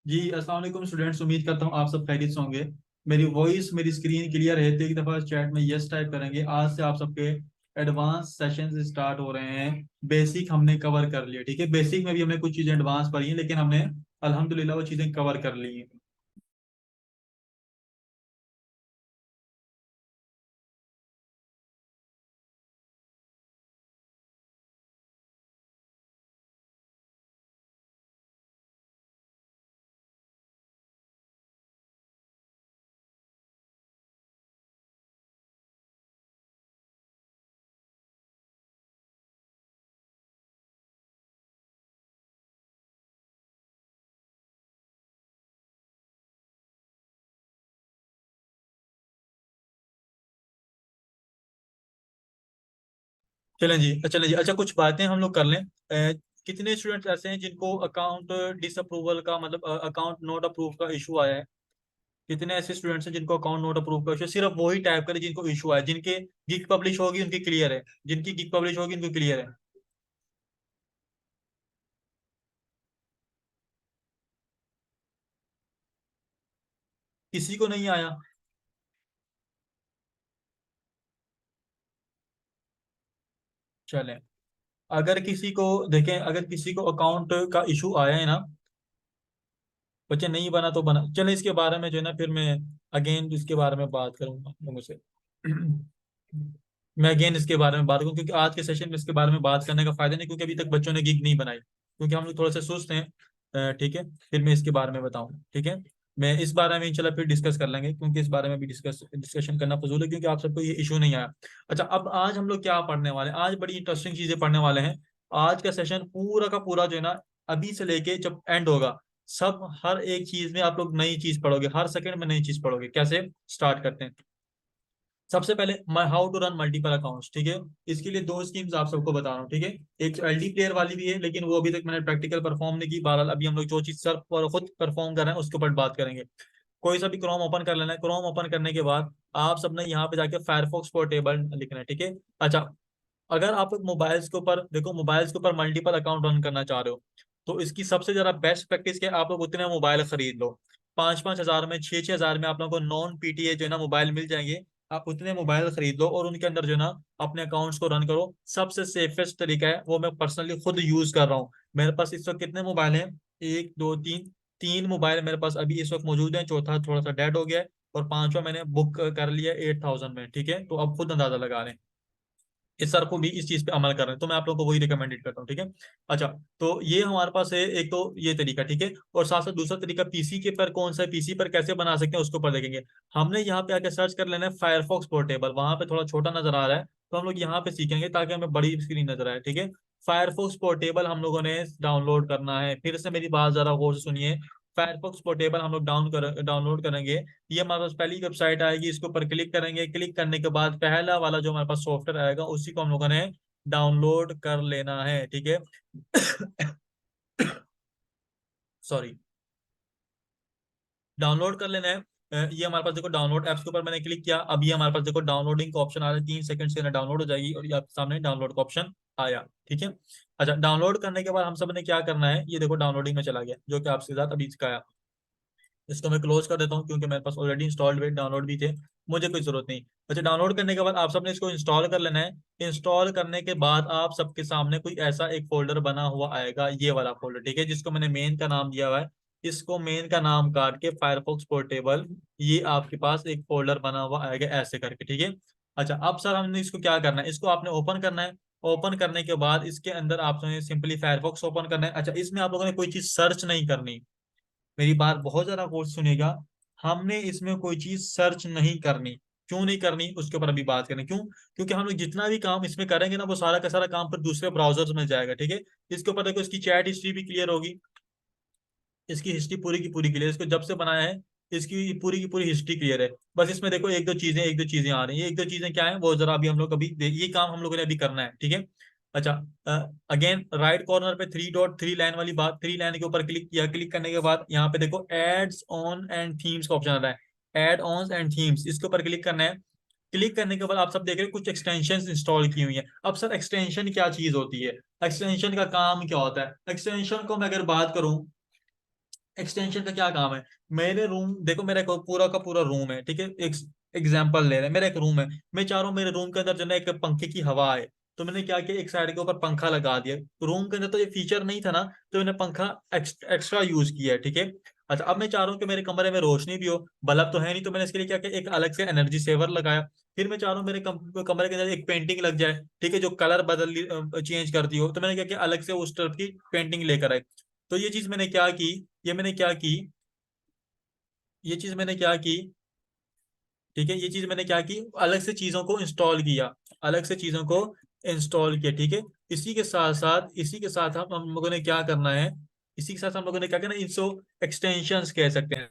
जी अस्सलाम वालेकुम स्टूडेंट्स, उम्मीद करता हूँ आप सब खैरियत से होंगे। मेरी वॉइस मेरी स्क्रीन क्लियर है तो एक दफ़ा चैट में यस टाइप करेंगे। आज से आप सबके एडवांस सेशंस स्टार्ट हो रहे हैं। बेसिक हमने कवर कर लिया, ठीक है। बेसिक में भी हमने कुछ चीज़ें एडवांस पढ़ी हैं, लेकिन हमने अल्हम्दुलिल्लाह वो चीज़ें कवर कर ली हैं। चलें जी अच्छा, कुछ बातें हम लोग कर लें। कितने स्टूडेंट्स ऐसे हैं जिनको अकाउंट डिसअप्रूवल का मतलब अकाउंट नॉट अप्रूव का इशू आया है? कितने ऐसे स्टूडेंट्स हैं जिनको अकाउंट नोट अप्रूव का इशू? सिर्फ वही टाइप करें जिनको इशू है, जिनके गिग पब्लिश होगी उनकी क्लियर है, जिनकी गिग पब्लिश होगी उनकी क्लियर है। किसी को नहीं आया? चलें, अगर किसी को देखें, अगर किसी को अकाउंट का इशू आया है ना, बच्चे नहीं बना तो बना, चलें इसके बारे में जो है ना फिर मैं अगेन इसके बारे में बात करूंगा लोगों से। मैं अगेन इसके बारे में बात करूँ, क्योंकि आज के सेशन में इसके बारे में बात करने का फायदा नहीं, क्योंकि अभी तक बच्चों ने गिग नहीं बनाई, क्योंकि हम लोग थोड़े से सुस्त हैं। ठीक है, फिर मैं इसके बारे में बताऊँ, ठीक है। मैं इस बारे में इंशाल्लाह फिर डिस्कस कर लेंगे, क्योंकि इस बारे में भी डिस्कशन करना फजूल है, क्योंकि आप सबको ये इशू नहीं आया। अच्छा, अब आज हम लोग क्या पढ़ने वाले हैं? आज बड़ी इंटरेस्टिंग चीजें पढ़ने वाले हैं। आज का सेशन पूरा का पूरा जो है ना, अभी से लेके जब एंड होगा, सब हर एक चीज में आप लोग नई चीज पढ़ोगे, हर सेकंड में नई चीज पढ़ोगे। कैसे? स्टार्ट करते हैं। सबसे पहले how to run multiple accounts, ठीक है। इसके लिए दो स्कीम्स आप सबको बता रहा हूँ, ठीक है। एक एलडी प्लेयर वाली भी है, लेकिन वो अभी तक मैंने प्रैक्टिकल परफॉर्म नहीं की। बहरहाल अभी हम लोग जो चीज सर पर खुद परफॉर्म कर रहे हैं उसके ऊपर बात करेंगे। कोई सा भी क्रोम ओपन कर लेना है। क्रोम ओपन करने के बाद आप सबने यहाँ पे जाके फायरफॉक्स पोर्टेबल लिखना है, ठीक है। अच्छा, अगर आप मोबाइल्स के ऊपर देखो, मोबाइल्स के ऊपर मल्टीपल अकाउंट रन करना चाह रहे हो, तो इसकी सबसे ज्यादा बेस्ट प्रैक्टिस क्या है? आप लोग उतने मोबाइल खरीद लो। 5-5 हजार में, 6-6 हजार में आप लोगों को नॉन पीटीए जो है ना मोबाइल मिल जाएंगे। आप उतने मोबाइल खरीद लो और उनके अंदर जो है ना अपने अकाउंट्स को रन करो। सबसे सेफेस्ट तरीका है, वो मैं पर्सनली खुद यूज कर रहा हूँ। मेरे पास इस वक्त कितने मोबाइल हैं? एक, दो, तीन। तीन मोबाइल मेरे पास अभी इस वक्त मौजूद है, चौथा थोड़ा सा डेड हो गया है, और पांचवा मैंने बुक कर लिया 8,000 में, ठीक है। तो अब खुद अंदाजा लगा लें। इस सर को भी इस चीज पे अमल कर रहे हैं, तो मैं आप लोगों को वही रिकमेंडेड करता हूँ, ठीक है। अच्छा, तो ये हमारे पास है एक तो ये तरीका, ठीक है। और साथ साथ दूसरा तरीका पीसी के पर कौन सा है, पीसी पर कैसे बना सकते हैं उसके ऊपर देखेंगे। हमने यहाँ पे आके सर्च कर लेना है फायरफॉक्स पोर्टेबल। वहां पे थोड़ा छोटा नजर आ रहा है, तो हम लोग यहाँ पे सीखेंगे ताकि हमें बड़ी स्क्रीन नजर आए, ठीक है। फायरफॉक्स पोर्टेबल हम लोगों ने डाउनलोड करना है। फिर से मेरी बात जरा गौर से सुनिए। फायरफॉक्स पोर्टेबल हम लोग डाउनलोड करेंगे। ये हमारे पास पहली वेबसाइट आएगी, इसके ऊपर क्लिक करेंगे। क्लिक करने के बाद पहला वाला जो हमारे पास सॉफ्टवेयर आएगा उसी को हम लोगों ने डाउनलोड कर लेना है, ठीक है। सॉरी, डाउनलोड कर लेना है। ये हमारे पास देखो डाउनलोड एप्स के ऊपर मैंने क्लिक किया। अब ये हमारे पास देखो डाउनलोडिंग का ऑप्शन आ रहा है, 3 सेकंड के अंदर डाउनलोड हो जाएगी, और ये आपके सामने डाउनलोड का ऑप्शन आया, ठीक है। अच्छा, डाउनलोड करने के बाद हम सब ने क्या करना है, ये देखो डाउनलोडिंग में चला गया, जो कि आपके साथ अभी इसका आया। इसको मैं क्लोज कर देता हूँ, क्योंकि मेरे पास ऑलरेडी इंस्टॉल्ड वे डाउनलोड भी थे, मुझे कोई जरूरत नहीं। अच्छा, डाउनलोड करने के बाद आप सबने इसको इंस्टॉल कर लेना है। इंस्टॉल करने के बाद आप सबके सामने कोई ऐसा एक फोल्डर बना हुआ आएगा, ये वाला फोल्डर, ठीक है, जिसको मैंने मेन का नाम दिया हुआ है। इसको मेन का नाम काट के फायरफॉक्स पोर्टेबल, ये आपके पास एक फोल्डर बना हुआ आएगा ऐसे करके, ठीक है। अच्छा, अब सर हमने इसको क्या करना है, इसको आपने ओपन करना है। ओपन करने के बाद इसके अंदर आपने सिंपली फायरफॉक्स ओपन करना है। अच्छा, इसमें आप लोगों ने कोई चीज सर्च नहीं करनी। मेरी बात बहुत ज्यादा गौर से सुनिएगा। हमने इसमें कोई चीज सर्च नहीं करनी। क्यों नहीं करनी, उसके ऊपर अभी बात करें। क्यों? क्योंकि हम लोग जितना भी काम इसमें करेंगे ना, वो सारा का सारा काम पर दूसरे ब्राउजर्स में जाएगा, ठीक है। इसके ऊपर देखो, इसकी चैट हिस्ट्री भी क्लियर होगी। इसकी हिस्ट्री पूरी की पूरी क्लियर, इसको जब से बनाया है इसकी पूरी की पूरी हिस्ट्री क्लियर है। बस इसमें देखो एक दो चीजें आ रही हैं। एक दो चीजें क्या है वो जरा अभी हम लोग अभी ये काम हम लोगों ने अभी करना है, ठीक है। अच्छा, अगेन राइट कॉर्नर पे 3 डॉट 3 लाइन वाली बात, 3 लाइन के ऊपर क्लिक किया। क्लिक करने के बाद यहाँ पे देखो एड्स ऑन एंड थीम्स का ऑप्शन आ रहा है। एड ऑन एंड थीम्स, इसके ऊपर क्लिक करना है। क्लिक करने के बाद आप सब देख रहे हो कुछ एक्सटेंशन इंस्टॉल की हुई है। अब सर एक्सटेंशन क्या चीज होती है, एक्सटेंशन का काम क्या होता है? एक्सटेंशन को मैं अगर बात करूं, एक्सटेंशन का क्या काम है? मेरे रूम देखो, मेरा एक पूरा का पूरा रूम है, ठीक है, एक एग्जाम्पल ले रहे हैं, मेरा एक रूम है, मैं चाह रहा हूँ मेरे रूम के अंदर जो है एक पंखे की हवा आए। तो मैंने क्या किया, एक साइड के ऊपर पंखा लगा दिया। रूम के अंदर तो ये फीचर नहीं था ना, तो मैंने पंखा एक्स्ट्रा यूज किया है, ठीक है। अच्छा, अब मैं चाह रहा हूँ कि मेरे कमरे में रोशनी भी हो, बल्ब तो है नहीं, तो मैंने इसके लिए क्या किया, एक अलग से एनर्जी सेवर लगाया। फिर मैं चाह रहा हूँ मेरे कमरे के अंदर एक पेंटिंग लग जाए, ठीक है, जो कलर बदल चेंज करती हो, तो मैंने क्या किया, अलग से उस तरफ की पेंटिंग लेकर आए। तो ये चीज मैंने क्या की, ये मैंने क्या की, ये चीज मैंने क्या की, ठीक है, ये चीज मैंने क्या की, अलग से चीजों को इंस्टॉल किया, अलग से चीजों को इंस्टॉल किया, ठीक है। इसी के साथ हम लोगों ने क्या करना है, इसी के साथ हम लोगों ने क्या करना है, इसको एक्सटेंशंस कह सकते हैं।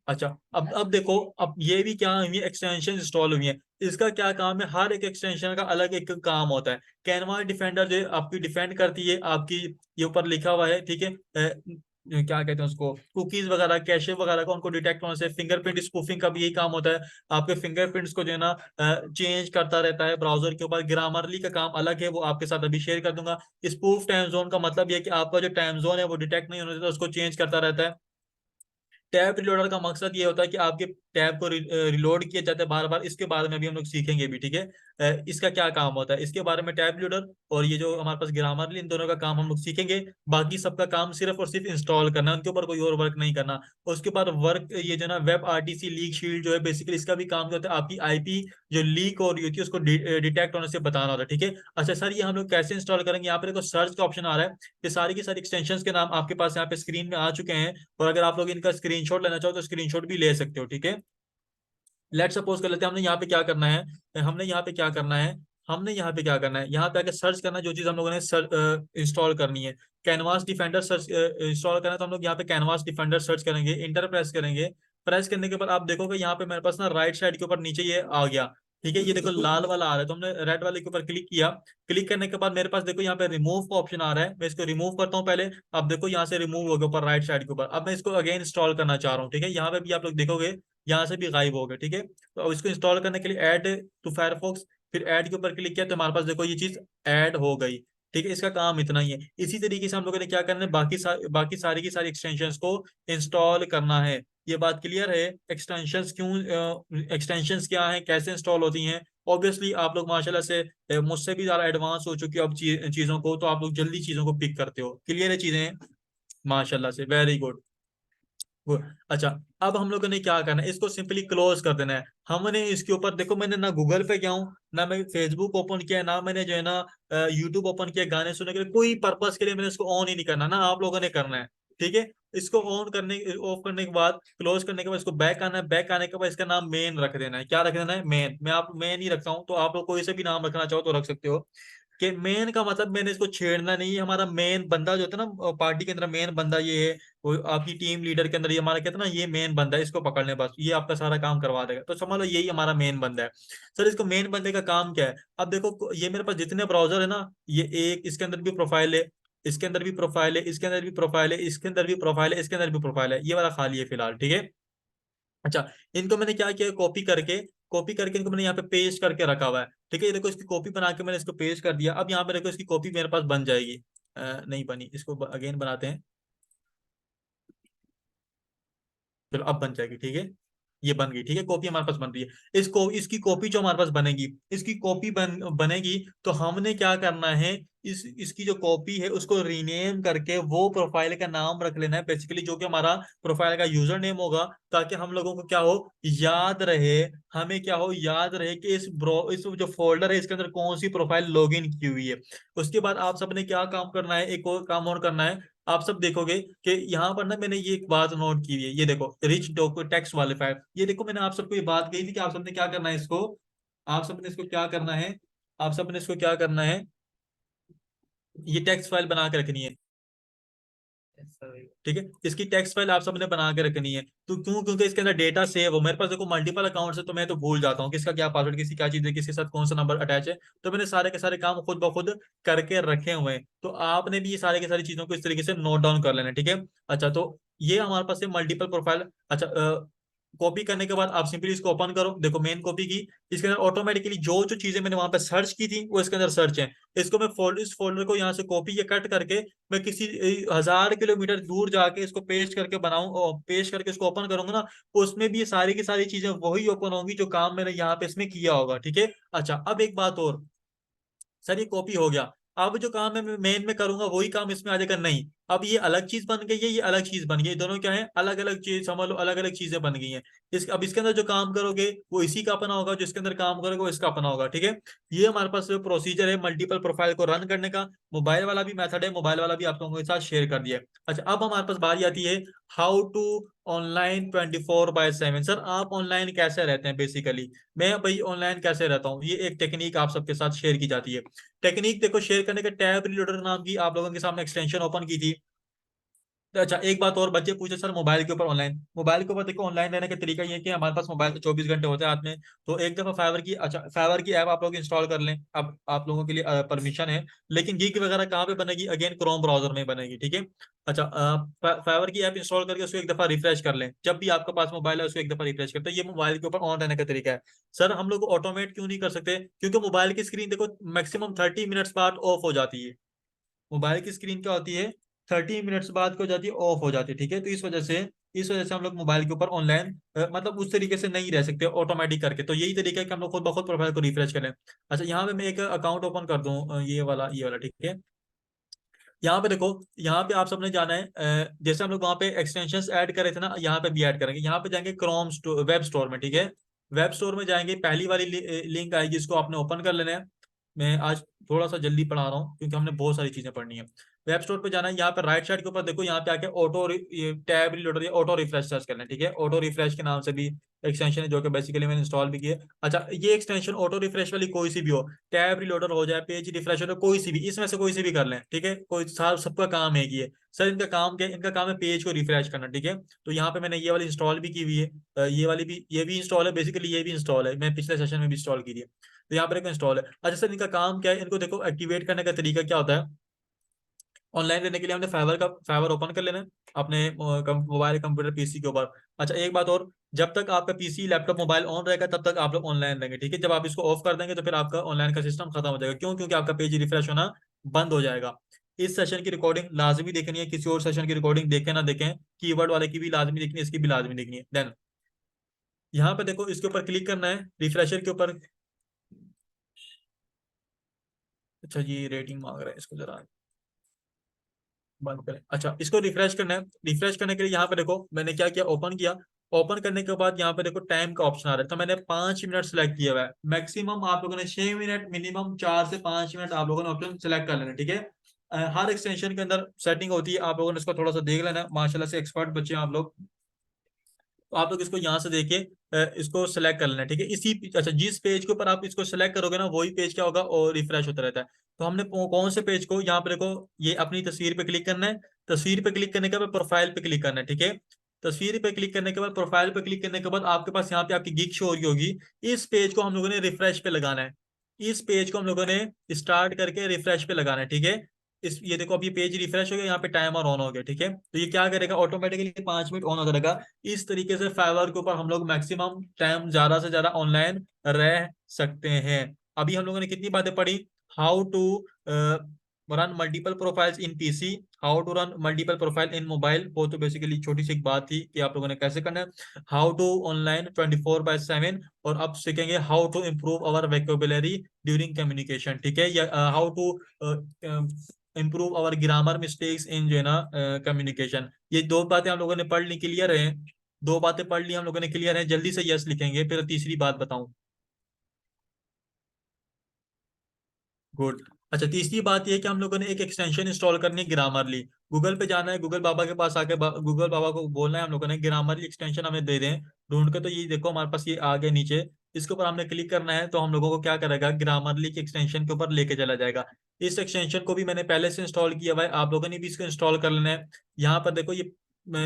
अच्छा, अब देखो, अब ये भी क्या हुई है, एक्सटेंशन इंस्टॉल हुई है। इसका क्या काम है, हर एक एक्सटेंशन का अलग एक काम होता है। कैनवा डिफेंडर जो है आपकी डिफेंड करती है, आपकी ये ऊपर लिखा हुआ है, ठीक है। क्या कहते हैं उसको, कुकीज वगैरह, कैशे वगैरह का उनको डिटेक्ट होने से। फिंगरप्रिंट स्पूफिंग का भी यही काम होता है, आपके फिंगरप्रिंट्स को जो है ना चेंज करता रहता है ब्राउजर के ऊपर। ग्रामरली का काम अलग है, वो आपके साथ अभी शेयर कर दूंगा। स्पूफ टाइम जोन का मतलब ये है कि आपका जो टाइम जोन है वो डिटेक्ट नहीं होने देता, उसको चेंज करता रहता है। टैब रिलोडर का मकसद ये होता है कि आपके टैब को रिलोड किया जाता है बार बार। इसके बारे में भी हम लोग सीखेंगे भी, ठीक है। इसका क्या काम होता है इसके बारे में, टैब रिलोडर और ये जो हमारे पास ग्रामरली, इन दोनों का काम हम लोग सीखेंगे। बाकी सबका काम सिर्फ और सिर्फ इंस्टॉल करना है, उनके ऊपर कोई और वर्क नहीं करना। उसके बाद वर्क ये जो ना वेब आरटीसी लीक शील्ड जो है, बेसिकली इसका भी काम क्या होता है, आपकी आईपी जो लीक हो रही होती है उसको डिटेक्ट होने से बताना होता है, ठीक है। अच्छा सर, ये हम लोग कैसे इंस्टॉल करेंगे? यहाँ पे देखो सर्च का ऑप्शन आ रहा है, ये सारी की सारी एक्सटेंशन के नाम आपके पास यहाँ पे स्क्रीन में आ चुके हैं। और अगर आप लोग इनका स्क्रीनशॉट लेना चाहो तो स्क्रीनशॉट भी ले सकते हो, ठीक है। लेट सपोज कर लेते हैं, हमने यहाँ पे क्या करना है, हमने यहाँ पे क्या करना है, हमने यहाँ पे क्या करना है, यहाँ पे आके सर्च करना है जो चीज हम लोगों ने इंस्टॉल करनी है। कैनवास डिफेंडर सर्च इंस्टॉल करना है, तो हम लोग यहाँ पे कैनवास डिफेंडर सर्च करेंगे, इंटर प्रेस करेंगे। प्रेस करने के बाद आप देखोगे यहाँ पे मेरे पास ना राइट साइड के ऊपर नीचे ये आ गया, ठीक है। ये देखो लाल वाला आ रहा है, तो हमने रेड वाले के ऊपर क्लिक किया। क्लिक करने के बाद मेरे पास देखो यहाँ पे रिमूव का ऑप्शन आ रहा है, मैं इसको रिमूव करता हूँ पहले। अब देखो यहाँ से रिमूव हो गया ऊपर राइट साइड के ऊपर। अब मैं इसको अगेन इंस्टॉल करना चाह रहा हूँ, ठीक है। यहाँ पे भी आप लोग देखोगे यहाँ से भी गायब हो गए, ठीक है। तो अब इसको इंस्टॉल करने के लिए ऐड टू फायरफॉक्स, फिर ऐड के ऊपर क्लिक किया तो हमारे पास देखो ये चीज ऐड हो गई, ठीक है। इसका काम इतना ही है। इसी तरीके से हम लोगों ने क्या करना है, बाकी सारी की सारी एक्सटेंशंस को इंस्टॉल करना है। ये बात क्लियर है? एक्सटेंशंस क्यों, एक्सटेंशंस क्या है, कैसे इंस्टॉल होती हैं? ऑब्वियसली आप लोग माशाल्लाह से मुझसे भी ज्यादा एडवांस हो चुके हो अब चीजों को, तो आप लोग जल्दी चीजों को पिक करते हो। क्लियर है चीजें? माशाल्लाह से, वेरी गुड। अच्छा, अब हम लोगों ने क्या करना है, इसको सिंपली क्लोज कर देना है। हमने इसके ऊपर देखो, मैंने ना गूगल पे गया हूँ, ना मैं फेसबुक ओपन किया, ना मैंने जो है ना यूट्यूब ओपन किया गाने सुनने के लिए, कोई पर्पस के लिए मैंने इसको ऑन ही नहीं करना, ना आप लोगों ने करना है, ठीक है। इसको ऑफ करने के बाद, क्लोज करने के बाद इसको बैक आना है। बैक आने के बाद इसका नाम मेन रख देना है। क्या रख देना है? मेन। मैं आप मेन ही रखता हूँ, तो आप लोग कोई से भी नाम रखना चाहो तो रख सकते हो। कि मेन का मतलब मैंने इसको छेड़ना नहीं है। हमारा मेन बंदा जो होता है ना पार्टी के अंदर, मेन बंदा ये है, वो आपकी टीम लीडर के अंदर ये हमारा कहते हैं ना, ये मेन बंदा है, इसको पकड़ लें बस, ये आपका सारा काम करवा देगा। तो समझ लो यही हमारा मेन बंदा है। सर, इसको मेन बंदे का काम क्या है? अब देखो ये मेरे पास जितने ब्राउजर है ना, ये एक इसके अंदर भी प्रोफाइल है, इसके अंदर भी प्रोफाइल है, इसके अंदर भी प्रोफाइल है, इसके अंदर भी प्रोफाइल है, इसके अंदर भी प्रोफाइल है, ये वाला खाली है फिलहाल, ठीक है। अच्छा, इनको मैंने क्या किया, कॉपी करके इनको मैंने यहाँ पे पेस्ट करके रखा हुआ है, ठीक है। ये देखो, इसकी कॉपी बना के मैंने इसको पेस्ट कर दिया। अब यहाँ पे देखो इसकी कॉपी मेरे पास बन जाएगी। नहीं बनी, इसको अगेन बनाते हैं। चलो अब बन जाएगी, ठीक है। ये बन गई, ठीक है, कॉपी हमारे पास बन रही है। इसकी कॉपी जो हमारे पास बनेगी, इसकी कॉपी बनेगी, तो हमने क्या करना है, इसकी जो कॉपी है उसको रीनेम करके वो प्रोफाइल का नाम रख लेना है, बेसिकली जो कि हमारा प्रोफाइल का यूजर नेम होगा। ताकि हम लोगों को क्या हो, याद रहे, हमें क्या हो, याद रहे कि इस जो फोल्डर है इसके अंदर कौन सी प्रोफाइल लॉगिन की हुई है। उसके बाद आप सबने क्या काम करना है, एक और काम और करना है। आप सब देखोगे कि यहाँ पर ना मैंने ये एक बात नोट की हुई है, ये देखो, रिच डॉक्यूमेंट टेक्स्ट वाले फाइल। ये देखो, मैंने आप सबको ये बात कही थी कि आप सबने क्या करना है इसको, आप सबने इसको क्या करना है, आप सबने इसको क्या करना है, ये टेक्स्ट फाइल बना के रखनी है, ठीक है। इसकी टेक्स्ट फाइल आप सबने बना के रखनी है। तो क्यों? क्योंकि इसके अंदर डेटा सेव हो। मेरे पास देखो मल्टीपल अकाउंट्स है, तो मैं तो भूल जाता हूँ किसका क्या पासवर्ड, किसी क्या चीज है, किसके साथ कौन सा नंबर अटैच है। तो मैंने सारे के सारे काम खुद ब खुद करके रखे हुए हैं। तो आपने भी ये सारे के सारी चीजों को इस तरीके से नोट डाउन कर लेना है, ठीक है। अच्छा, तो ये हमारे पास है मल्टीपल प्रोफाइल। अच्छा, कॉपी करने के बाद आप सिंपली इसको ओपन करो, देखो मेन कॉपी की। इसके अंदर ऑटोमेटिकली जो जो चीजें मैंने वहां पे सर्च की थी वो इसके अंदर सर्च है। इसको मैं इस फोल्डर को यहाँ से कॉपी या कट करके मैं किसी 1000 किलोमीटर दूर जाके इसको पेस्ट करके बनाऊं और पेस्ट करके इसको ओपन करूंगा ना, उसमें भी ये सारी की सारी चीजें वही ओपन होंगी जो काम मैंने यहाँ पे इसमें किया होगा, ठीक है। अच्छा, अब एक बात और, सर ये कॉपी हो गया, अब जो काम है मैं मेन में करूंगा वही काम इसमें आ जाएगा? नहीं, अब ये अलग चीज बन गई है, ये अलग चीज बन गई है, दोनों क्या है, अलग अलग चीज, समझ लो अलग अलग चीजें बन गई हैं। अब इसके अंदर जो काम करोगे वो इसी का अपना होगा, जो इसके अंदर काम करोगे वो इसका अपना होगा, ठीक है। ये हमारे पास जो प्रोसीजर है मल्टीपल प्रोफाइल को रन करने का, मोबाइल वाला भी मेथड है, मोबाइल वाला भी आप लोगों के साथ शेयर कर दिया है। अच्छा, अब हमारे पास बारी आती है हाउ टू ऑनलाइन 24/7। सर आप ऑनलाइन कैसे रहते हैं बेसिकली? मैं भाई ऑनलाइन कैसे रहता हूँ, ये एक टेक्निक आप सबके साथ शेयर की जाती है। टेक्निक देखो शेयर करने के, टैब रीलोडर नाम की आप लोगों के सामने एक्सटेंशन ओपन की थी। तो अच्छा, एक बात और, बच्चे पूछे सर मोबाइल के ऊपर ऑनलाइन, मोबाइल के ऊपर देखो ऑनलाइन रहने का तरीका ये है कि हमारे पास मोबाइल तो 24 घंटे होते हैं हाथ में। तो एक दफा फाइवर की, अच्छा फाइवर की ऐप आप लोग इंस्टॉल कर लें, अब आप लोगों के लिए परमिशन है। लेकिन गीग वगैरह कहाँ पे बनेगी? अगेन क्रोम ब्राउजर में बनेगी, ठीक है। अच्छा, फाइवर की ऐप इंस्टॉल करके उसको एक दफा रिफ्रेश कर लें, जब भी आपके पास मोबाइल है उसको एक दफा रिफ्रेश करते हैं। ये मोबाइल के ऊपर ऑन रहने का तरीका है। सर हम लोग ऑटोमेट क्यों नहीं कर सकते? क्योंकि मोबाइल की स्क्रीन देखो मैक्सिमम 30 मिनट्स बाद ऑफ हो जाती है। मोबाइल की स्क्रीन क्या होती है, 30 मिनट्स बाद को जाती है ऑफ हो जाती है, ठीक है। तो इस वजह से हम लोग मोबाइल के ऊपर ऑनलाइन मतलब उस तरीके से नहीं रह सकते ऑटोमेटिक करके। तो यही तरीका है कि हम लोग खुद ब खुद प्रोफाइल को रिफ्रेश करें। अच्छा, यहाँ पे मैं एक अकाउंट ओपन कर दूं, ये वाला ठीक है। यहाँ पे देखो, यहाँ पे आप सबने जाना है, जैसे हम लोग वहाँ पे एक्सटेंशंस ऐड करे थे ना, यहाँ पे भी ऐड करेंगे। यहाँ पे जाएंगे क्रोम वेब स्टोर में, ठीक है। वेब स्टोर में जाएंगे, पहली वाली लिंक आएगी, इसको आपने ओपन कर लेना है। मैं आज थोड़ा सा जल्दी पढ़ा रहा हूँ क्योंकि हमने बहुत सारी चीजें पढ़नी है। वेब स्टोर पे जाना है, यहाँ पे राइट साइड के ऊपर देखो, यहाँ पे आके टैब रीलोडर या ऑटो रिफ्रेश सर्च करना है, ठीक है। ऑटो रिफ्रेश के नाम से भी एक्सटेंशन है जो कि बेसिकली मैंने इंस्टॉल भी किया है। अच्छा, ये एक्सटेंशन ऑटो रिफ्रेश वाली कोई सी भी हो, टैब रीलोडर हो जाए, पेज रिफ्रेश हो, कोई सी भी, इसमें से कोई सी भी कर लें, ठीक है। कोई सबका काम है कि ये, सर इनका काम क्या है? इनका काम है पेज को रिफ्रेश करना, ठीक है। तो यहाँ पे मैंने ये वाली इंस्टॉल भी की हुई है, ये वाली भी, ये भी इंस्टॉल है, बेसिकली ये भी इंस्टॉल है, मैं पिछले सेशन में भी इंस्टॉल की थी। तो यहाँ पर एक इंस्टॉल है। अच्छा सर, इनका काम क्या है? इनको देखो एक्टिवेट करने का तरीका क्या होता है। ऑनलाइन रहने के लिए हमने फाइवर ओपन कर लेना है अपने मोबाइल कंप्यूटर पीसी के ऊपर। अच्छा, एक बात और, जब तक आपका पीसी लैपटॉप मोबाइल ऑन रहेगा तब तक आप लोग ऑनलाइन रहेंगे, ठीक है। जब आप इसको ऑफ कर देंगे तो फिर आपका ऑनलाइन का सिस्टम खत्म हो जाएगा। क्यों? क्योंकि आपका पेज रिफ्रेश होना बंद हो जाएगा। इस सेशन की रिकॉर्डिंग लाजमी देखनी है, किसी और सेशन की रिकॉर्डिंग देखें ना देखें, कीवर्ड वाले की भी लाजमी देखनी है, इसकी भी लाजमी देखनी है। देन यहाँ पे देखो, इसके ऊपर क्लिक करना है, रिफ्रेशर के ऊपर। अच्छा जी, रेटिंग मांग रहा है, इसको जरा बंद करें। अच्छा, इसको रिफ्रेश करना है। रिफ्रेश करने के लिए यहाँ पे देखो मैंने क्या किया, ओपन किया। ओपन करने के बाद यहाँ पे देखो टाइम का ऑप्शन आ रहा है, तो मैंने 5 मिनट सेलेक्ट किया हुआ है। मैक्सिमम आप लोगों ने 6 मिनट, मिनिमम 4 से 5 मिनट आप लोगों ने ऑप्शन सेलेक्ट कर लेना, ठीक है। हर एक्सटेंशन के अंदर सेटिंग होती है, आप लोगों ने इसको थोड़ा सा देख लेना है, माशाल्लाह से एक्सपर्ट बच्चे हैं आप लोग। तो आप लोग इसको यहाँ से देखिए, इसको सेलेक्ट कर लेना है, ठीक है। अच्छा, जिस पेज के ऊपर आप इसको सेलेक्ट करोगे ना वही पेज क्या होगा, और रिफ्रेश होता रहता है। तो हमने कौन से पेज को, यहाँ पे देखो, ये अपनी तस्वीर पे क्लिक करना है। तस्वीर पे क्लिक करने के बाद प्रोफाइल पे क्लिक करना है, ठीक है। तस्वीर पे क्लिक करने के बाद प्रोफाइल पे क्लिक करने के बाद आपके पास यहाँ पे आपकी गिग शो हो रही होगी। इस पेज को हम लोगों ने रिफ्रेश पे लगाना है। इस पेज को हम लोगों ने स्टार्ट करके रिफ्रेश पे लगाना है, ठीक है। ये देखो, अब ये पेज रिफ्रेश हो गया, यहाँ पे टाइमर ऑन हो गया, ठीक है। तो ये क्या करेगा, ऑटोमेटिकली 5 मिनट ऑन होता रहेगा। इस तरीके से फाइवर के ऊपर हम लोग मैक्सिमम टाइम ज्यादा से ज्यादा ऑनलाइन रह सकते हैं। अभी हम लोगों ने कितनी बातें पढ़ी? How to run multiple profiles in PC, how to run multiple profile in mobile, वो तो बेसिकली छोटी सी एक बात थी कि आप लोगों ने कैसे करना है। हाउ टू ऑनलाइन 24/7, और अब सीखेंगे how to improve our vocabulary during communication, ठीक है। या how to improve our grammar mistakes in जो है ना कम्युनिकेशन। ये दो बातें हम लोगों ने पढ़ ली, क्लियर है? दो बातें पढ़ ली हम लोगों ने, क्लियर है? जल्दी से यस लिखेंगे, फिर तीसरी बात बताऊं। गुड। अच्छा, तीसरी बात यह है कि हम लोगों ने एक एक्सटेंशन इंस्टॉल करनी है, ग्रामरली। गूगल पे जाना है, गूगल बाबा के पास आके गूगल बाबा को बोलना है हम लोगों ने ग्रामरली एक्सटेंशन हमें दे दें ढूंढ के। तो ये देखो हमारे पास ये आ गया नीचे, इसके ऊपर हमने क्लिक करना है तो हम लोगों को क्या करेगा, ग्रामरली के एक्सटेंशन के ऊपर लेके चला जाएगा। इस एक्सटेंशन को भी मैंने पहले से इंस्टॉल किया हुआ है, आप लोगों ने भी इसको इंस्टॉल कर लेना है। यहाँ पर देखो, ये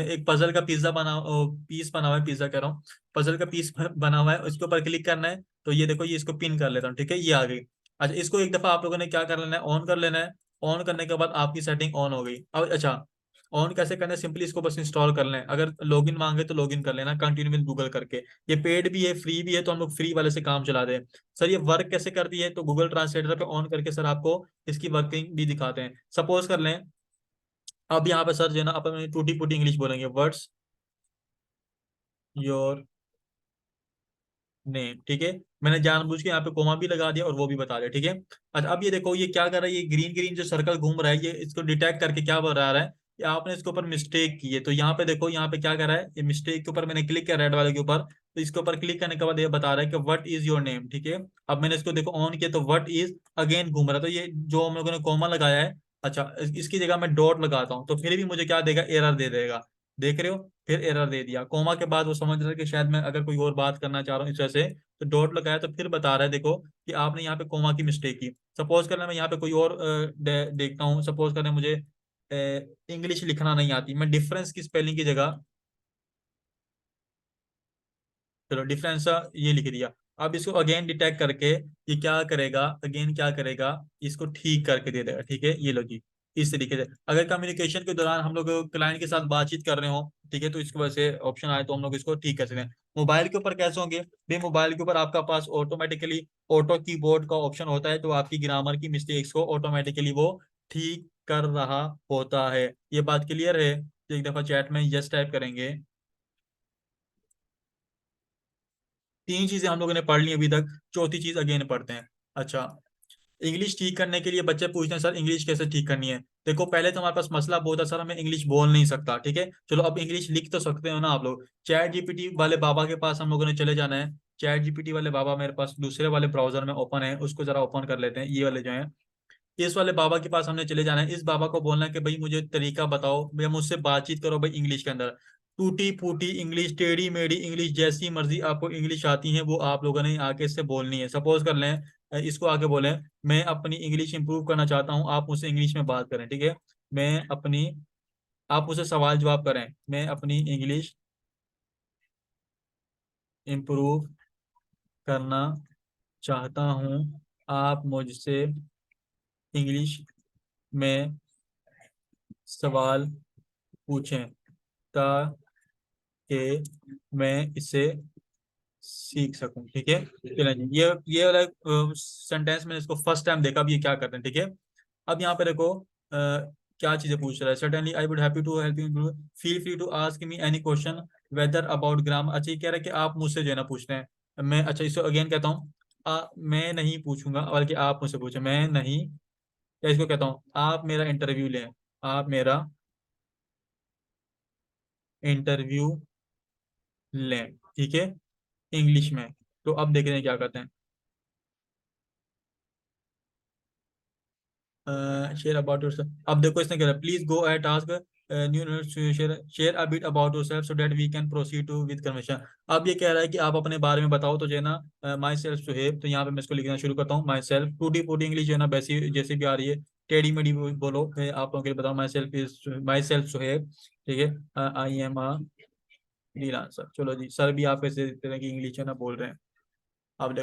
एक पजल का पिज्जा पीस बना हुआ है, पिज्जा कह रहा हूँ, पजल का पीस बना हुआ है, उसके ऊपर क्लिक करना है। तो ये देखो, ये इसको पिन कर लेता हूँ, ठीक है, ये आ गई। अच्छा, इसको एक दफा आप लोगों ने क्या कर लेना है, ऑन कर लेना है। ऑन करने के बाद आपकी सेटिंग ऑन हो गई। अब अच्छा, ऑन कैसे करना है, सिंपली इसको बस इंस्टॉल कर लें। अगर लॉगिन मांगे तो लॉगिन कर लेना कंटिन्यू विद गूगल करके। ये पेड भी है फ्री भी है, तो हम लोग फ्री वाले से काम चला दें। सर ये वर्क कैसे करती है, तो गूगल ट्रांसलेटर पे ऑन करके सर आपको इसकी वर्किंग भी दिखाते हैं। सपोज कर लें अब यहाँ पे सर जो है ना अपन टूटी फूटी इंग्लिश बोलेंगे, वर्ड्स योर नेम, ठीक है। मैंने जानबूझ के यहाँ पे कोमा भी लगा दिया और वो भी बता दिया, ठीक है। अच्छा अब ये देखो ये क्या कर रहा है, ये ग्रीन ग्रीन जो सर्कल घूम रहा है, ये इसको डिटेक्ट करके क्या बता रहा है कि आपने इसके ऊपर मिस्टेक की है। तो यहाँ पे देखो यहाँ पे क्या कर रहा है, ये मिस्टेक के ऊपर मैंने क्लिक किया रेड वाले के ऊपर, तो इसके ऊपर क्लिक करने के बाद ये बता रहा है कि व्हाट इज योर नेम, ठीक है। अब मैंने इसको देखो ऑन किया तो व्हाट इज अगेन घूम रहा है, तो ये जो हम लोगों ने कोमा लगाया है, अच्छा इसकी जगह मैं डॉट लगाता हूँ तो फिर भी मुझे क्या देगा, एरर दे देगा। देख रहे हो, फिर एरर दे दिया। कोमा के बाद वो समझ रहा है कि शायद मैं अगर कोई और बात करना चाह रहा हूँ इस वजह से, तो डॉट लगाया तो फिर बता रहा है देखो कि आपने यहाँ पे कोमा की मिस्टेक की। सपोज करना मैं यहाँ पे कोई और देखता हूँ, सपोज करना मुझे इंग्लिश लिखना नहीं आती, मैं डिफरेंस की स्पेलिंग की जगह, चलो डिफरेंस ये लिख दिया। अब इसको अगेन डिटेक्ट करके ये क्या करेगा, अगेन क्या करेगा, इसको ठीक करके दे देगा, ठीक है। ये लो जी, इस तरीके से अगर कम्युनिकेशन के दौरान हम लोग क्लाइंट के साथ बातचीत कर रहे हो, ठीक है, तो इसकी वजह से ऑप्शन आए तो हम लोग इसको ठीक कर सकते हैं। मोबाइल के ऊपर कैसे होंगे भाई, मोबाइल के ऊपर आपका पास ऑटोमेटिकली ऑटो कीबोर्ड का ऑप्शन होता है, तो आपकी ग्रामर की मिस्टेक्स को ऑटोमेटिकली वो ठीक कर रहा होता है। ये बात क्लियर है। तो एक दफा चैट में यस टाइप करेंगे। तीन चीजें हम लोगों ने पढ़ ली अभी तक, चौथी चीज अगेन पढ़ते हैं। अच्छा, इंग्लिश ठीक करने के लिए बच्चे पूछते हैं सर इंग्लिश कैसे ठीक करनी है। देखो पहले तो हमारे पास मसला बहुत है सर, हमें इंग्लिश बोल नहीं सकता, ठीक है। चलो अब इंग्लिश लिख तो सकते हो ना आप लोग। चैट जीपीटी वाले बाबा के पास हम लोगों ने चले जाना है। चैट जीपीटी वाले बाबा मेरे पास दूसरे वाले ब्राउजर में ओपन है, उसको जरा ओपन कर लेते हैं, ये वाले जो है। इस वाले बाबा के पास हमने चले जाना है। इस बाबा को बोलना है कि भाई मुझे तरीका बताओ, भैया मुझसे बातचीत करो भाई इंग्लिश के अंदर। टूटी फूटी इंग्लिश, टेढ़ी मेढ़ी इंग्लिश, जैसी मर्जी आपको इंग्लिश आती है वो आप लोगों ने आके इससे बोलनी है। सपोज कर लें इसको आके बोले मैं अपनी इंग्लिश इंप्रूव करना चाहता हूँ, आप मुझसे इंग्लिश में बात करें, ठीक है। मैं अपनी, आप मुझसे सवाल जवाब करें, मैं अपनी इंग्लिश इंप्रूव करना चाहता हूँ, आप मुझसे इंग्लिश में सवाल पूछें ताकि मैं इसे सीख सकूं, ठीक है। चलें जी, ये वाला सेंटेंस मैंने इसको फर्स्ट टाइम देखा, अब ये क्या करते हैं, ठीक है। अब यहाँ पे देखो क्या चीजें पूछ रहा है, certainly I would happy to help you, feel free to ask me any question whether about grammar. अच्छा ये कह रहा है कि आप मुझसे जो है ना पूछते हैं। मैं अच्छा इसको अगेन कहता हूँ, मैं नहीं पूछूंगा बल्कि आप मुझसे पूछे, मैं नहीं, या इसको कहता हूँ आप मेरा इंटरव्यू लें, आप मेरा इंटरव्यू लें, ठीक है, इंग्लिश में। तो अब देखते हैं क्या करते हैं। शेयर अबाउट योरसेल्फ, अब देखो इसने कह रहा please go at task new share share a bit about yourself so that we can proceed to with conversation. अब ये कह रहा है कि आप अपने बारे में बताओ, तो जो है ना माई सेल्फ सुहेब, तो यहाँ पे मैं इसको लिखना शुरू करता हूँ। माई सेल्फ, टूटी फूटी इंग्लिश जो है ना वैसी जैसे भी आ रही है, टेढ़ी मेढ़ी बोलो, मैं आप लोगों के लिए बताऊँ। माई सेल्फ सुहेब, ठीक है, आई एम अ फ्रीलांसर। चलो जी, सर भी आप ऐसे तरह की इंग्लिश है ना बोल रहे हैं। अब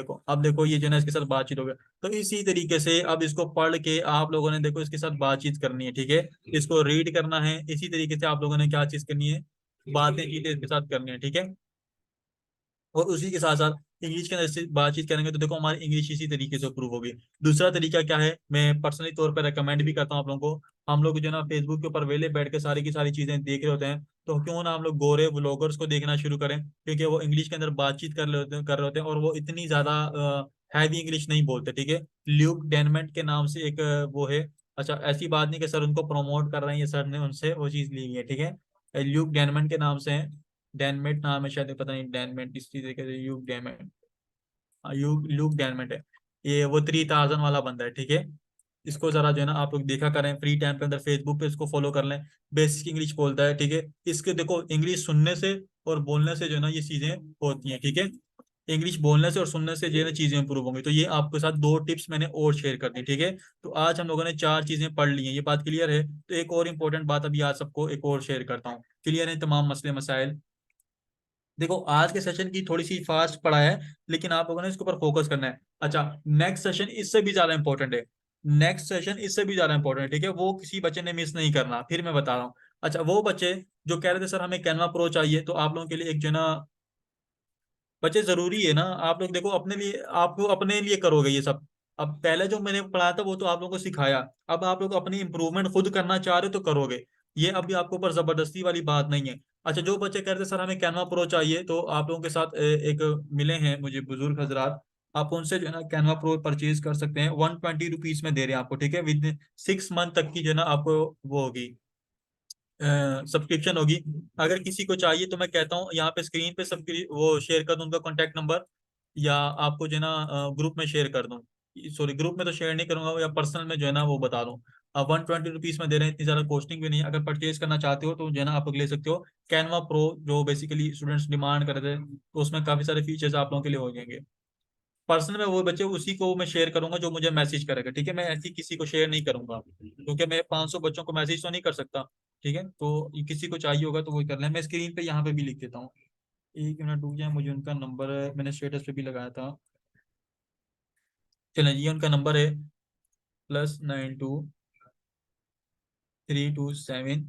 देखो ये जो है ना इसके साथ बातचीत हो गया। तो इसी तरीके से अब इसको पढ़ के आप लोगों ने देखो इसके साथ बातचीत करनी है, ठीक है। इसको रीड करना है, इसी तरीके से आप लोगों ने क्या चीज करनी है, बातें चीजें इसके साथ करनी है, ठीक है। और उसी के साथ साथ इंग्लिश के अंदर से बातचीत करेंगे तो देखो हमारी इंग्लिश इसी तरीके से इंप्रूव होगी। दूसरा तरीका क्या है, मैं पर्सनली तौर पर रेकमेंड भी करता हूँ आप लोगों को। हम लोग जो है ना फेसबुक के ऊपर वेले बैठ के सारी की सारी चीजें देख रहे होते हैं, तो क्यों ना हम लोग गोरे व्लॉगर्स को देखना शुरू करें, क्योंकि वो इंग्लिश के अंदर बातचीत कर रहे होते हैं और वो इतनी ज्यादा हैवी इंग्लिश नहीं बोलते, ठीक है। ल्यूक डेनमेंट के नाम से एक वो है। अच्छा ऐसी बात नहीं कि सर उनको प्रमोट कर रहे हैं, ये सर ने उनसे वो चीज ली हुई है, ठीक है। ल्यूक डेनमेंट के नाम से है, डैनमेट नाम है शायद, पता नहीं, डैनमेट इस चीज के, यूक डैनमेट, ल्यूक डैनमेट है। ये वो 3000 वाला बंदा है, ठीक है। इसको जरा जो है ना आप लोग देखा करें फ्री टाइम के अंदर, फेसबुक पे इसको फॉलो कर लें। बेसिक इंग्लिश बोलता है, ठीक है। इसके देखो इंग्लिश सुनने से और बोलने से जो है ना ये चीजें होती हैं, ठीक है। इंग्लिश बोलने से और सुनने से जो है ना चीजें इंप्रूव होंगी। तो ये आपके साथ दो टिप्स मैंने और शेयर कर दी, ठीक है। तो आज हम लोगों ने चार चीजें पढ़ ली हैं, ये बात क्लियर है। तो एक और इम्पोर्टेंट बात अभी आज सबको एक और शेयर करता हूँ, क्लियर है तमाम मसले मसाइल। देखो आज के सेशन की थोड़ी सी फास्ट पढ़ा है, लेकिन आप लोगों ने इसके ऊपर फोकस करना है। अच्छा नेक्स्ट सेशन इससे भी ज्यादा इंपॉर्टेंट है, नेक्स्ट सेशन इससे भी ज्यादा इंपॉर्टेंट है, ठीक है। वो किसी बच्चे ने मिस नहीं करना, फिर मैं बता रहा हूँ। अच्छा, वो बच्चे जो कह रहे थे सर हमें कैनवा प्रो चाहिए, तो आप लोगों के लिए एक जो है ना बच्चे, जरूरी है ना, आप लोग देखो अपने लिए, आप लोग अपने लिए करोगे ये सब। अब पहले जो मैंने पढ़ाया था वो तो आप लोगों को सिखाया, अब आप लोग अपनी इंप्रूवमेंट खुद करना चाह रहे हो तो करोगे। ये अभी आपके ऊपर जबरदस्ती वाली बात नहीं है। अच्छा, जो बच्चे कह रहे थे सर हमें कैनवा प्रो चाहिए, तो आप लोगों के साथ एक मिले हैं मुझे बुजुर्ग हजरात, आप उनसे जो है ना कैनवा प्रो परचेज कर सकते हैं, 120 रुपीज में दे रहे हैं आपको, ठीक है, विद 6 मंथ तक की जो है ना आपको वो होगी, सब्सक्रिप्शन होगी। अगर किसी को चाहिए तो मैं कहता हूँ यहाँ पे स्क्रीन पे सब वो शेयर कर दूँ उनका कॉन्टैक्ट नंबर, या आपको जो है ना ग्रुप में शेयर कर दूँ। सॉरी, ग्रुप में तो शेयर नहीं करूंगा, या पर्सनल में जो है ना वो बता दूँ। आप 120 रुपीज में दे रहे हैं, इतनी ज्यादा कॉस्टिंग भी नहीं है। अगर परचेज करना चाहते हो तो जो है ना आप लोग ले सकते हो कैनवा प्रो, जो बेसिकली स्टूडेंट्स डिमांड कर रहे थे, तो उसमें काफी सारे फीचर्स आप लोगों के लिए हो जाएंगे। पर्सनल में वो बच्चे उसी को मैं शेयर करूंगा जो मुझे मैसेज करेगा, ठीक है, मैं ऐसी किसी को शेयर नहीं करूंगा, क्योंकि मैं 500 बच्चों को मैसेज तो नहीं कर सकता। ठीक है, तो ये किसी को चाहिए होगा तो वो कर लें, मैं स्क्रीन पे यहाँ पे भी लिख देता हूँ। 1 मिनट रुक जाए, मुझे उनका नंबर मैंने स्टेटस पे भी लगाया था। चलें जी, उनका नंबर है +92 327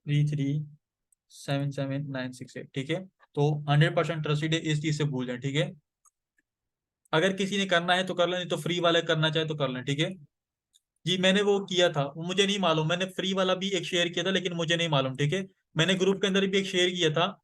3377 968, ठीक है। तो 100% ट्रस्टेड है, इस चीज से भूल जाए, ठीक है। अगर किसी ने करना है तो कर लें, नहीं तो फ्री वाले करना चाहे तो कर लें, ठीक है। जी, मैंने वो किया था, वो मुझे नहीं मालूम, मैंने फ्री वाला भी एक शेयर किया था, लेकिन मुझे नहीं मालूम, ठीक है। मैंने ग्रुप के अंदर भी एक शेयर किया था,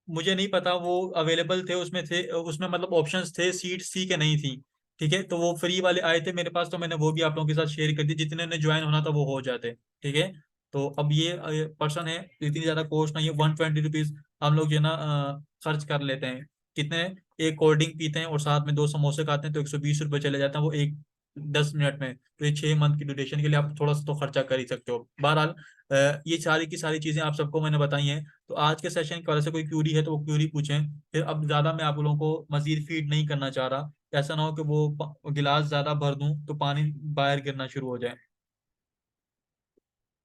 मुझे नहीं पता वो अवेलेबल थे, उसमें थे, उसमें मतलब ऑप्शंस थे, सीट सी के नहीं थी, ठीक है। तो वो फ्री वाले आए थे मेरे पास, तो मैंने वो भी आप लोगों के साथ शेयर कर दी, जितने ने ज्वाइन होना था वो हो जाते, ठीक है। तो अब ये पर्सन है, तो इतनी ज्यादा कॉस्ट नहीं है, 120 रुपीज हम लोग जो है ना खर्च कर लेते हैं। कितने, एक कोल्ड ड्रिंक पीते हैं और साथ में 2 समोसे खाते हैं, तो 120 रुपये चले जाते हैं वो एक 10 मिनट में। तो ये 6 मंथ की ड्यूरेशन के लिए आप थोड़ा सा तो खर्चा कर ही सकते हो। बहरहाल ये सारी की सारी चीजें आप सबको मैंने बताई हैं। तो आज के सेशन की वजह से कोई क्यूरी है तो वो क्यूरी पूछें। फिर अब ज्यादा मैं आप लोगों को मजीद फीड नहीं करना चाह रहा, ऐसा ना हो कि वो गिलास ज्यादा भर दूं तो पानी बाहर गिरना शुरू हो जाए।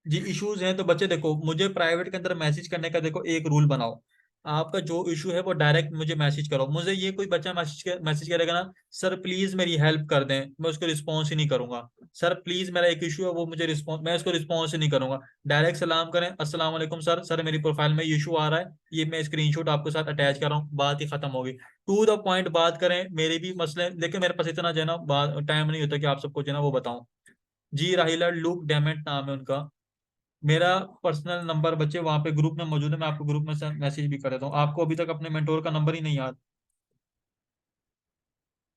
जी, इश्यूज हैं तो बच्चे देखो, मुझे प्राइवेट के अंदर मैसेज करने का देखो एक रूल बनाओ, आपका जो इशू है वो डायरेक्ट मुझे मैसेज करो। मुझे ये कोई बच्चा मैसेज करेगा ना, सर प्लीज मेरी हेल्प कर दें, मैं उसको रिस्पॉन्स ही नहीं करूंगा। सर प्लीज मेरा एक इशू है, वो मुझे रिस्पॉन्स, मैं उसको रिस्पॉन्स ही नहीं करूंगा। डायरेक्ट सलाम करें, अस्सलाम वालेकुम सर, सर मेरी प्रोफाइल में इशू आ रहा है, ये मैं स्क्रीनशॉट आपके साथ अटैच कर रहा हूँ, बात ही खत्म होगी। टू द पॉइंट बात करें, मेरे भी मसले देखिए, मेरे पास इतना जो है ना टाइम नहीं होता कि आप सबको जो है ना वो बताऊं। जी राहिला लुक डेमेंट नाम है उनका। मेरा पर्सनल नंबर बच्चे वहां पे ग्रुप में मौजूद है, मैं आपको ग्रुप में से मैसेज भी कर देता हूँ। आपको अभी तक अपने मेंटोर का नंबर ही नहीं याद?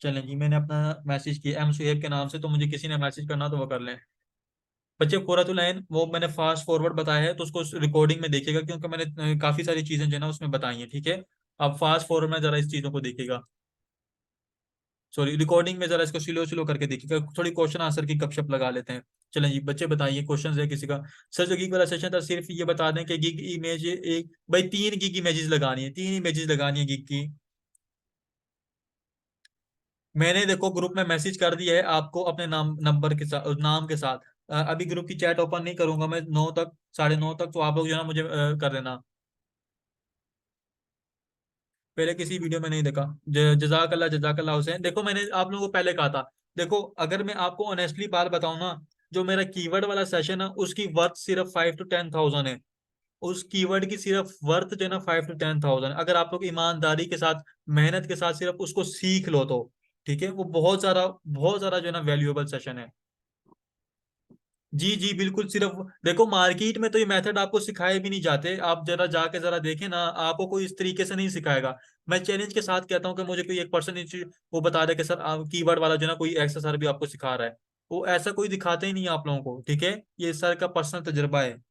चलें जी, मैंने अपना मैसेज किया एम सुहेब के नाम से, तो मुझे किसी ने मैसेज करना तो वो कर लें। बच्चे खोरातुल ऐन वो मैंने फास्ट फॉरवर्ड बताया है, तो उसको रिकॉर्डिंग में देखिएगा, क्योंकि मैंने काफी सारी चीजें जो है ना उसमें बताई हैं, ठीक है। अब फास्ट फॉरवर्ड में जरा इस चीजों को देखिएगा, सॉरी रिकॉर्डिंग में जरा इसको स्लो स्लो करके देखिएगा, थोड़ी क्वेश्चन आंसर की गपशप लगा लेते हैं। चलें जी बच्चे, बताइए क्वेश्चन है किसी का। सर जो गिग वाला सेशन था, सिर्फ ये बता दें कि गिग इमेज एक भाई 3 गिग इमेजेस लगानी है, 3 इमेजेस लगानी है गिग की। मैंने देखो ग्रुप में मैसेज कर दिया है आपको अपने नाम नंबर के साथ, नाम के साथ। अभी ग्रुप की चैट ओपन नहीं करूंगा मैं 9 तक, 9:30 तक, तो आप लोग जो है ना मुझे कर देना। पहले किसी वीडियो में नहीं देखा। जजाकल्ला हुसैन, देखो मैंने आप लोगों को पहले कहा था, देखो अगर मैं आपको ऑनेस्टली बात बताऊं ना, जो मेरा कीवर्ड वाला सेशन है उसकी वर्थ सिर्फ 5 to 10 thousand है। उस कीवर्ड की सिर्फ वर्थ जो है ना 5 to 10 thousand, अगर आप लोग ईमानदारी के साथ, मेहनत के साथ सिर्फ उसको सीख लो तो, ठीक है, वो बहुत सारा जो है ना वैल्यूएबल सेशन है। जी जी बिल्कुल, सिर्फ देखो मार्केट में तो ये मेथड आपको सिखाए भी नहीं जाते, आप जरा जाके जरा देखें ना, आपको कोई इस तरीके से नहीं सिखाएगा। मैं चैलेंज के साथ कहता हूँ कि मुझे कोई एक पर्सन वो बता दे कि सर आप कीवर्ड वाला जो है ना कोई ऐसा सर भी आपको सिखा रहा है, वो ऐसा कोई दिखाते ही नहीं है आप लोगों को, ठीक है, ये सर का पर्सनल तजुर्बा है।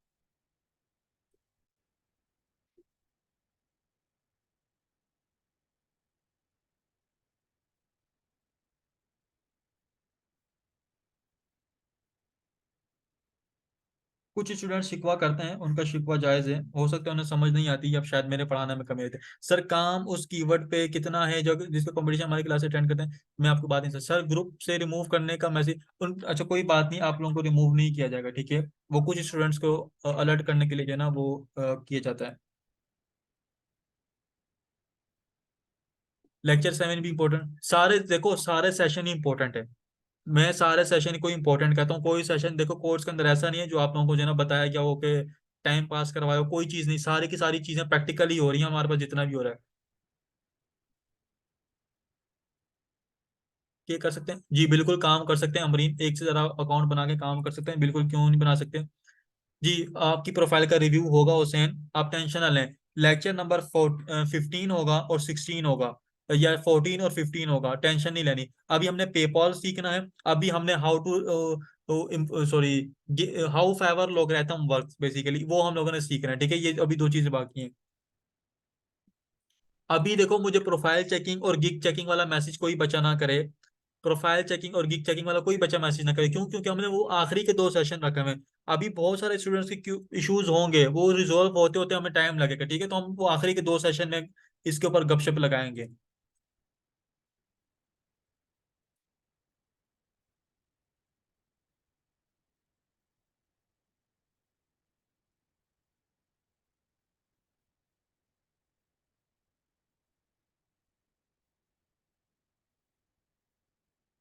कुछ स्टूडेंट शिकवा करते हैं, उनका शिकवा जायज है, हो सकता है उन्हें समझ नहीं आती, या शायद मेरे पढ़ाने में कमी रहती है। सर काम उस कीवर्ड पे कितना है जो जिसका कंपटीशन हमारी क्लास अटेंड करते हैं, मैं आपको बात नहीं सर ग्रुप से रिमूव करने का मैसेज उन, अच्छा कोई बात नहीं, आप लोगों को रिमूव नहीं किया जाएगा, ठीक है। वो कुछ स्टूडेंट्स को अलर्ट करने के लिए जो है ना वो किया जाता है। लेक्चर 7 भी इंपॉर्टेंट, सारे देखो सारे सेशन ही इंपॉर्टेंट है। मैं सारे सेशन को इंपॉर्टेंट कहता हूँ। कोई सेशन देखो कोर्स के अंदर ऐसा नहीं है जो आप लोगों को जो है ना बताया गया हो कि टाइम पास करवाओ, कोई चीज नहीं, सारी की सारी चीजें प्रैक्टिकली हो रही हैं हमारे पास जितना भी हो रहा है। ये कर सकते हैं जी, बिल्कुल काम कर सकते हैं अमरीन, एक से ज्यादा अकाउंट बना के काम कर सकते हैं, बिल्कुल क्यों नहीं बना सकते। जी, आपकी प्रोफाइल का रिव्यू होगा हुसैन, आप टेंशन ना लें। लेक्चर नंबर 15 होगा और 16 होगा, या 14 और 15 होगा, टेंशन नहीं लेनी। अभी हमने पेपॉल सीखना है, अभी हमने how to sorry how fiver logarithm works basically वो हम लोगों ने सीखना है, ठीक है। ये अभी दो चीजें बाकी हैं। अभी देखो मुझे प्रोफाइल चेकिंग और गिग चेकिंग वाला मैसेज कोई बच्चा ना करे। प्रोफाइल चेकिंग और गिग चेकिंग वाला कोई बच्चा मैसेज ना करे, क्यों? क्योंकि हमने वो आखिरी के दो सेशन रखे हुए हैं। अभी बहुत सारे स्टूडेंट्स के इश्यूज होंगे, वो रिजोल्व होते होते हमें टाइम लगेगा, ठीक है। तो हम वो आखिरी के दो सेशन में इसके ऊपर गपशप लगाएंगे।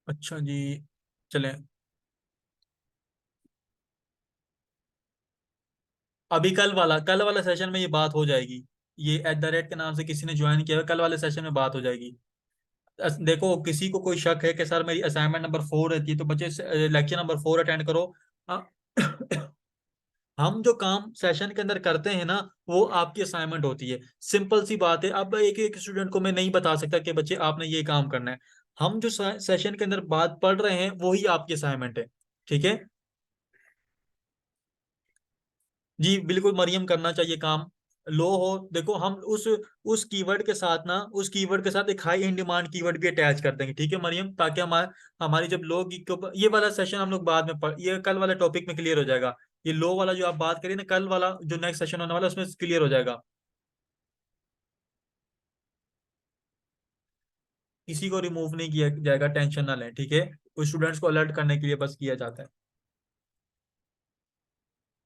अच्छा जी, चलें। अभी कल वाला सेशन में ये बात हो जाएगी। ये @@ के नाम से किसी ने ज्वाइन किया है, कल वाले सेशन में बात हो जाएगी। देखो किसी को कोई शक है कि सर मेरी असाइनमेंट नंबर 4 रहती है, तो बच्चे लेक्चर नंबर 4 अटेंड करो। अ, हम जो काम सेशन के अंदर करते हैं ना, वो आपकी असाइनमेंट होती है। सिंपल सी बात है। अब एक एक स्टूडेंट को मैं नहीं बता सकता कि बच्चे आपने ये काम करना है। हम जो सेशन के अंदर बात पढ़ रहे हैं वही आपकी असाइनमेंट है, ठीक है। जी बिल्कुल मरियम, करना चाहिए काम। लो हो, देखो हम उस कीवर्ड के साथ ना, उस कीवर्ड के साथ एक हाई इन डिमांड कीवर्ड भी अटैच कर देंगे, ठीक है मरियम, ताकि हमारी जब लो के ऊपर ये वाला सेशन हम लोग बाद में ये कल वाले टॉपिक में क्लियर हो जाएगा। ये लो वाला जो आप बात करिए ना, कल वाला जो नेक्स्ट सेशन होने वाला है उसमें क्लियर हो जाएगा। किसी को रिमूव नहीं किया जाएगा, टेंशन ना लें, ठीक है। कुछ स्टूडेंट्स को अलर्ट करने के लिए बस किया जाता है।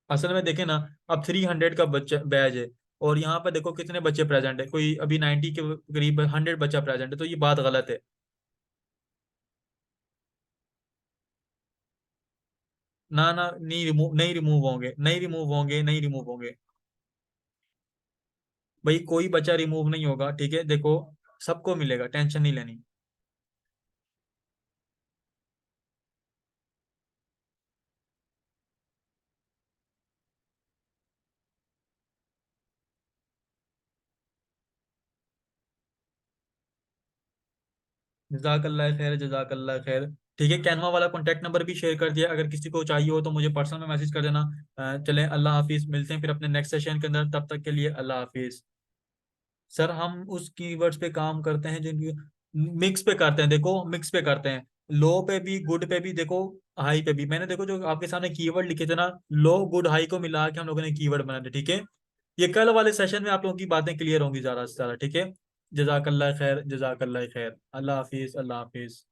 असल में देखें ना, अब 300 का बच्चा बैच है, और यहाँ पे देखो कितने बच्चे प्रेजेंट है, कोई अभी 90 के करीब 100 बच्चा प्रेजेंट है, तो ये बात गलत है। ना ना, नहीं रिमूव होंगे, नहीं रिमूव होंगे, नहीं रिमूव होंगे। भाई कोई बच्चा रिमूव नहीं होगा, ठीक है, देखो सबको मिलेगा, टेंशन नहीं लेनी। जजाकल्ला खैर, जजाकल्ला खैर। ठीक है, कैनवा वाला कॉन्टैक्ट नंबर भी शेयर कर दिया, अगर किसी को चाहिए हो तो मुझे पर्सनल में मैसेज कर देना। चलें, अल्लाह हाफिज, मिलते हैं फिर अपने नेक्स्ट सेशन के अंदर, तब तक के लिए अल्लाह हाफिज। सर हम उस कीवर्ड्स पे काम करते हैं जिनकी मिक्स पे करते हैं, देखो मिक्स पे करते हैं। लो पे भी, गुड पे भी, देखो हाई पे भी। मैंने देखो जो आपके सामने कीवर्ड लिखे थे ना, लो गुड हाई को मिला के हम लोगों ने कीवर्ड बनाए थे, ठीक है। ये कल वाले सेशन में आप लोगों की बातें क्लियर होंगी ज्यादा से ज्यादा, ठीक है। जजाकल्ला खैर, जजाकल्ला खैर, अल्लाह हाफिज, अल्लाह हाफिज।